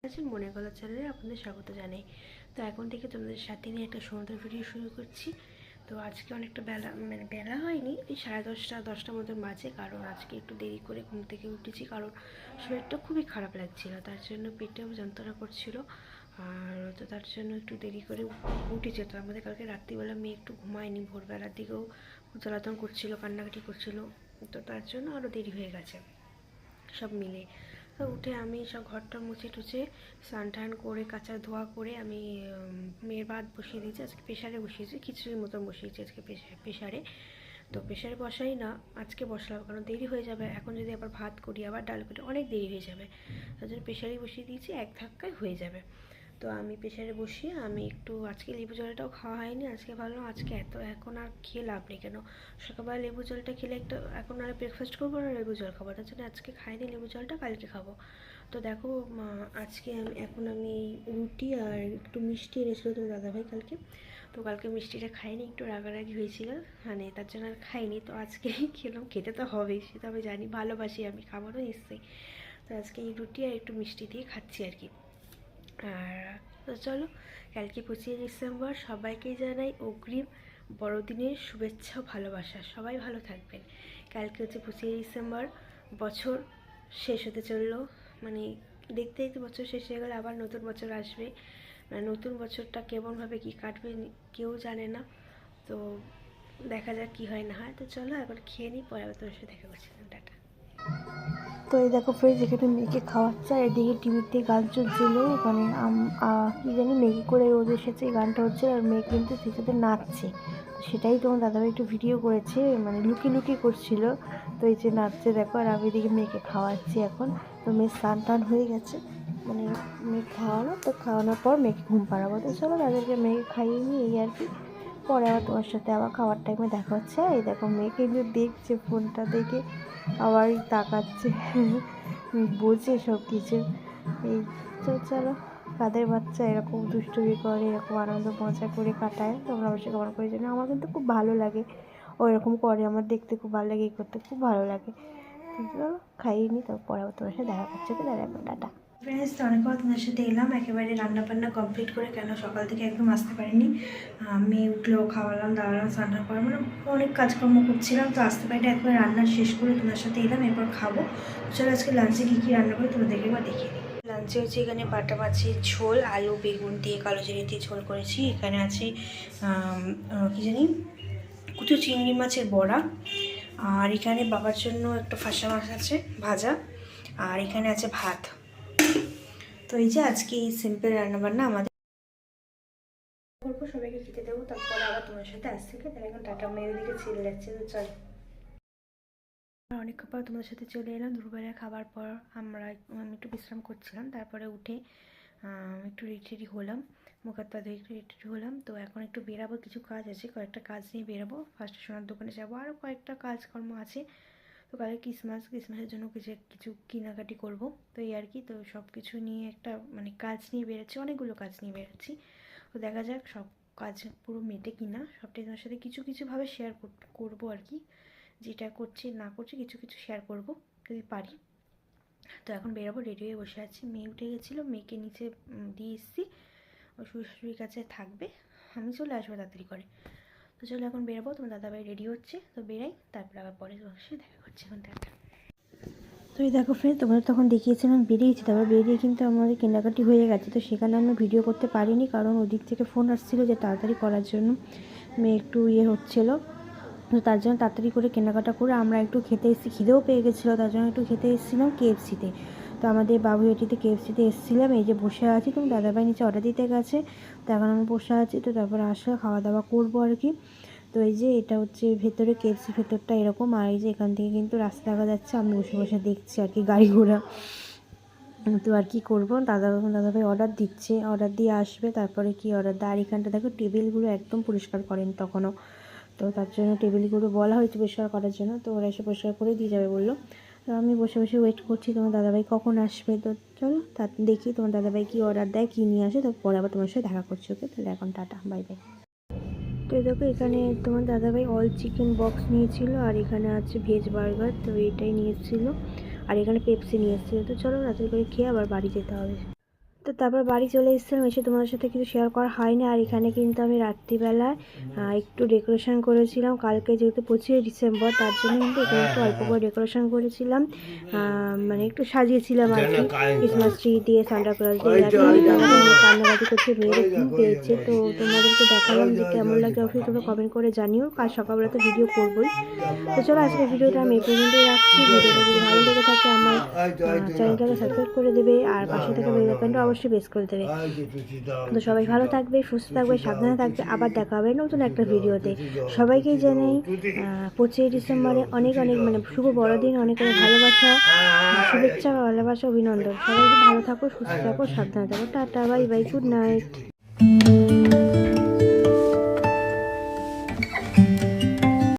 আছেন মনের কথা চ্যানেলে আপনাদের স্বাগত জানাই। তো এখন থেকে তোমাদের সাথে নিয়ে একটা সুন্দর ভিডিও শুরু করছি। তো আজকে অনেকটা বেলা বেলা হয়নি, এই 10:30 মতন বাজে, কারণ আজকে একটু দেরি করে ঘুম থেকে উঠেছি, কারণ শরীরটা খুবই খারাপ লাগছিল, তার জন্য পেটেও যন্ত্রণা করছিল। আর তো তার জন্য একটু দেরি করে উঠেছে। তো আমাদের কালকে রাত্রিবেলা মেয়ে একটু ঘুমায়নি, ভোরবেলার দিকেও জ্বালাতন করছিল, কান্নাকাটি করছিল, তো তার জন্য আরও দেরি হয়ে গেছে সব মিলে। তো উঠে আমি সব ঘরটা মুছে টুছে স্নান টান করে কাঁচা ধোয়া করে আমি মেয়ের ভাত বসিয়ে দিয়েছি। আজকে প্রেশারে বসিয়েছি, খিচুড়ির মতন বসিয়েছি আজকে প্রেশারে। তো প্রেশারে বসাই না, আজকে বসলাম কারণ দেরি হয়ে যাবে, এখন যদি আবার ভাত করি আবার ডাল করি অনেক দেরি হয়ে যাবে, তার জন্য প্রেশারেই বসিয়ে দিয়েছি, এক ধাক্কায় হয়ে যাবে। তো আমি প্রেশারে বসিয়ে আমি একটু আজকে লেবু জলটাও খাওয়া হয়নি, আজকে ভাবলাম আজকে এখন আর খেয়ে লাভ নেই, কেন সকালবেলা লেবু জলটা খেলে একটা এখন আর ব্রেকফাস্ট করবো না, লেবু জল খাবো, তার জন্য আজকে খাইনি লেবু জলটা, কালকে খাবো। তো দেখো আজকে এখন আমি রুটি আর একটু মিষ্টি এনেছিলো তো দাদাভাই কালকে, তো কালকে মিষ্টিটা খাইনি, একটু রাগারাগি হয়েছিল, মানে তার জন্য আর খাইনি। তো আজকে খেলাম, খেতে তো হবেই, সেটা আমি জানি, ভালোবাসি আমি, খাবো তো নিশ্চয়ই। তো আজকে এই রুটি আর একটু মিষ্টি দিয়ে খাচ্ছি আর কি। আর তো চলো, কালকে 25 ডিসেম্বর, সবাইকেই জানাই অগ্রিম বড়দিনের শুভেচ্ছা ও ভালোবাসা, সবাই ভালো থাকবেন। কালকে হচ্ছে 25 ডিসেম্বর, বছর শেষ হতে চললো, মানে দেখতে দেখতে বছর শেষ হয়ে গেলে আবার নতুন বছর আসবে, মানে নতুন বছরটা কেমনভাবে কী কাটবে কেউ জানে না। তো দেখা যাক কী হয় না হয়। তো চলো এখন খেয়ে নিই, পরে আবার তোমার সাথে দেখা করছি, টাটা। তো এই দেখো ফ্রেন্ডস, এখানে মেয়েকে খাওয়াচ্ছে আর এদিকে টিভিতে গান চলছিল, মানে কি জানি মেঘে করে রোদ এসেছে, এই গানটা হচ্ছে আর মেয়ে কিন্তু সেই সাথে নাচছে। তো সেটাই তোমার দাদাভাই একটু ভিডিও করেছে, মানে লুকিয়ে লুকিয়ে করছিল। তো এই যে নাচছে দেখো, আর আমি এদিকে মেয়েকে খাওয়াচ্ছি এখন। তো মেয়ের স্নান টান হয়ে গেছে, মানে মেয়ে খাওয়ানো, তো খাওয়ানোর পর মেয়েকে ঘুম পাড়াবো। তো চলো তাদেরকে মেয়েকে খাইয়ে নিই, এই আর কি। পরে আবার তোমার সাথে আবার খাওয়ার টাইমে দেখা হচ্ছে। এই দেখো মেয়ে কিন্তু দেখছে, ফোনটা দেখে আবার তাকাচ্ছে, বোঝে সব কিছু। এই তো চলো, কাদের বাচ্চা এরকম দুষ্টুমি করে, এরকম আনন্দ মজা করে কাটায়, তোমরা অবশ্যই কমেন্ট করে জানো। আমার কিন্তু খুব ভালো লাগে ও এরকম করে, আমার দেখতে খুব ভালো লাগে, এই করতে খুব ভালো লাগে। তো চলো খাইয়ে নিই, তারপরে আবার তোমার সাথে দেখা করছে, তো দেখা টাটা। ফ্রেন্ডস, তো অনেক তোমার সাথে এলাম একেবারে রান্না বান্না কমপ্লিট করে, কেন সকাল থেকে একদম আসতে পারিনি, মেয়ে উঠলো, খাওয়ালাম দাঁড়ালাম, স্নান করে, মানে অনেক কাজকর্ম করছিলাম, তো আসতে পারিনি, একবার রান্না শেষ করে তোমার সাথে এলাম, এরপর খাবো। চলো আজকে লাঞ্চে কী কী রান্না করে তোমাদেরকে এবার দেখিয়ে দিই। লাঞ্চে হচ্ছে এখানে বাটা মাছের ঝোল, আলু বেগুন দিয়ে কালো জিরে দিয়ে ঝোল করেছি, এখানে আছে কী জানি কুচু চিংড়ি মাছের বড়া, আর এখানে বাবার জন্য একটা ফাঁসা মাছ আছে ভাজা, আর এখানে আছে ভাত। তো এই যে আজকে এই সিম্পল রান্নাবান্না আমাদের করবো, সবাইকে খেতে দেবো, তারপরে আবার তোমার সাথে আসতে গিয়ে তাহলে এখন টাটা, মেয়ের দিকে ছেড়ে যাচ্ছে, তো চল। অনেকক্ষণ পর তোমাদের সাথে চলে এলাম, দুপুরবেলা খাবার পর আমি একটু বিশ্রাম করছিলাম, তারপরে উঠে একটু রেডি হলাম, মুখ হাত পা ধুয়ে একটু রেডি হলাম। তো এখন একটু বেরাবো, কিছু কাজ আছে, কয়েকটা কাজ নিয়ে বেরাবো, ফার্স্টে সোনার দোকানে যাবো, আরও কয়েকটা কাজকর্ম আছে। তো কালকে ক্রিসমাসের জন্য কিছু কেনাকাটি করব, তো এই আর কি। তো সব কিছু নিয়ে একটা মানে কাজ নিয়ে বেরোচ্ছি, অনেকগুলো কাজ নিয়ে বেরোচ্ছি। তো দেখা যাক সব কাজ পুরো মেটে কিনা, সবটাই তোমার সাথে কিছু কিছুভাবে শেয়ার করবো আর কি, যেটা করছি না করছি কিছু কিছু শেয়ার করব যদি পারি। তো এখন বেরোবো, রেডি হয়ে বসে আছি, মেয়ে উঠে গেছিলো, মেয়েকে নিচে দিয়ে এসেছি, ও শ্বশুরের কাছে থাকবে, আমি চলে আসবো তাড়াতাড়ি করে। তো চলো এখন বেরোবো, তোমার দাদাভাই রেডি হচ্ছে, তো বেরাই, তারপর আবার পরে অবশ্যই দেখা করছি, এখন টাটা। তো এই দেখো ফ্রেন্ড, তোমাদের তখন দেখিয়েছিলাম বেরিয়েছি, তারপর বেরিয়ে কিন্তু আমাদের কেনাকাটি হয়ে গেছে। তো সেখানে আমি ভিডিও করতে পারিনি, কারণ ওদিক থেকে ফোন আসছিলো যে তাড়াতাড়ি করার জন্য, মেয়ে একটু হচ্ছিলো, তো তার জন্য তাড়াতাড়ি করে কেনাকাটা করে আমরা একটু খেতে এসেছি, খিদেও পেয়ে গেছিলো, তার জন্য একটু খেতে এসেছিলাম KFC-তে। তো আমাদের বাবুয়াটিতে KFC-তে এসেছিলাম, এই যে বসে আছি, তুমি দাদাভাই নিচে অর্ডার দিতে গেছে, তো এখন আমি বসে আছি। তো তারপরে আসলে খাওয়া দাওয়া করবো আর কি। তো এই যে এটা হচ্ছে ভেতরে KFC, ভেতরটা এরকম, আর এই যে এখান থেকে কিন্তু রাস্তা দেখা যাচ্ছে, আমি বসে বসে দেখছি আর কি গাড়ি ঘোড়া। তো আর কি করবো, দাদাভাই অর্ডার দিচ্ছে, অর্ডার দিয়ে আসবে, তারপরে কি অর্ডার দেয়। আর এখানটা দেখো টেবিলগুলো একদম পরিষ্কার করেন তখনও, তো তার জন্য টেবিলগুলো বলা হয়েছে পরিষ্কার করার জন্য, তো ওরা এসে পরিষ্কার করে দিয়ে যাবে বললো। তো আমি বসে বসে ওয়েট করছি তোমার দাদাভাই কখন আসবে। তো চলো দেখি তোমার দাদাভাই কী অর্ডার দেয়, কী নিয়ে আসে, তারপরে আবার তোমার সাথে দেখা করছি। ওকে, তাহলে এখন টাটা, বাই বাই। তো দেখো এখানে তোমার দাদাভাই অল চিকেন বক্স নিয়েছিল, আর এখানে আছে ভেজ বার্গার, তো এইটাই নিয়েছিল, আর এখানে পেপসি নিয়ে এসেছিলো। তো চলো রাতের করে খেয়ে আবার বাড়ি যেতে হবে। তো তারপর বাড়ি চলে এসেছিলাম, এসে তোমাদের সাথে কিছু শেয়ার করা হয়নি। আর এখানে কিন্তু আমি রাত্রিবেলায় একটু ডেকোরেশন করেছিলাম, কালকে যেহেতু 25 ডিসেম্বর তার জন্য কিন্তু এখানে একটু অল্প করে ডেকোরেশন করেছিলাম, মানে একটু সাজিয়েছিলাম আর কি, ক্রিসমাস ট্রি দিয়ে, সান্টা ক্লজ দিয়ে। আর কান্নাকাটি করছে, মেয়েদের ঘুম পেয়েছে। তো তোমাদেরকে দেখালাম যে কেমন লাগে, অবশ্যই তোমরা কমেন্ট করে জানিও। কাল সকালবেলা তো ভিডিও করবোই। তো চলো আজকের ভিডিওটা আমি এই পর্যন্তই রাখছি। ভিডিওটা যদি ভালো লেগে থাকে আমার চ্যানেলটাকে সাবস্ক্রাইব করে দেবে, আর পাশে থেকে বেল আইকনটা অবশ্যই প্রেস করে দেবে। তো সবাই ভালো থাকবে, সুস্থ থাকবে, সাবধানে থাকবে। আবার দেখা হবে নতুন একটা ভিডিওতে। সবাইকেই জানাই 25 ডিসেম্বরে অনেক অনেক মানে শুভ বড়দিন, অনেক অনেক ভালোবাসা, শুভেচ্ছা, ভালোবাসা, অভিনন্দন। সবাই ভালো থাকো, সুস্থ থাকো, সাবধানে থাকো। Tata, bye bye, good night.